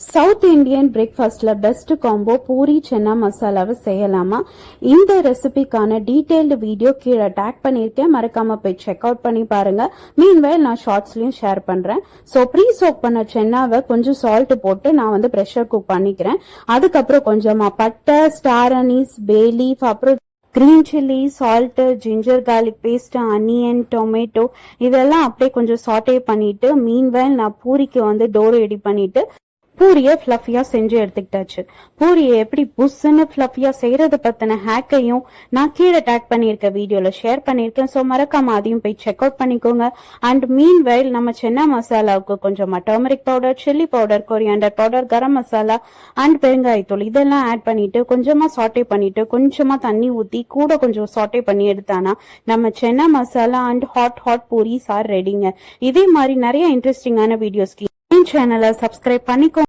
South Indian பிரேக்ஃபாஸ்ட்ல best combo puri chana மசாலாவை செய்யலாமா? இந்த ரெசிபிக்கான டீடைல்டு வீடியோ கீழே டேக் பண்ணியிருக்கேன், மறக்காம போய் செக் அவுட் பண்ணி பாருங்க. மீன்வேல் நான் ஷார்ட்ஸ்லயும் ஷேர் பண்றேன். ஸோ ப்ரீ சோக் பண்ண சென்னாவை கொஞ்சம் சால்ட் போட்டு நான் ப்ரெஷர் குக் பண்ணிக்கிறேன். அதுக்கப்புறம் கொஞ்சமா பட்டை, ஸ்டார் அனீஸ், பே லீஃப், அப்புறம் green chilli, salt, ginger garlic paste, onion, tomato இதெல்லாம் அப்படியே கொஞ்சம் சாட்டே பண்ணிட்டு மீன்வேல் நான் பூரிக்கு டோ ரெடி பண்ணிட்டு பூரியை ஃப்ளஃபியா செஞ்சு எடுத்துக்கிட்டாச்சு. பூரியை எப்படி புஷ்ன்னு ஃப்ளஃபியா செய்யறது பத்தின ஹேக்கையும் நான் கீழே டேக் பண்ணியிருக்க வீடியோல ஷேர் பண்ணியிருக்கேன். ஸோ மறக்காம அதையும் போய் செக் அவுட் பண்ணிக்கோங்க. அண்ட் மீன் வைல் நம்ம சென்னா மசாலாவுக்கு கொஞ்சமா turmeric powder, chilli powder, coriander powder, garam masala and பெருங்காயத்தூள் இதெல்லாம் ஆட் பண்ணிட்டு கொஞ்சமா சாட்டே பண்ணிட்டு கொஞ்சமா தண்ணி ஊத்தி கூட கொஞ்சம் சாட்டே பண்ணி எடுத்தானா நம்ம chana masala and hot puris are ரெடிங்க. இதே மாதிரி நிறைய இன்ட்ரெஸ்டிங்கான வீடியோஸ்க்கு சேனலை சப்ஸ்கிரைப் பண்ணிக்கோ.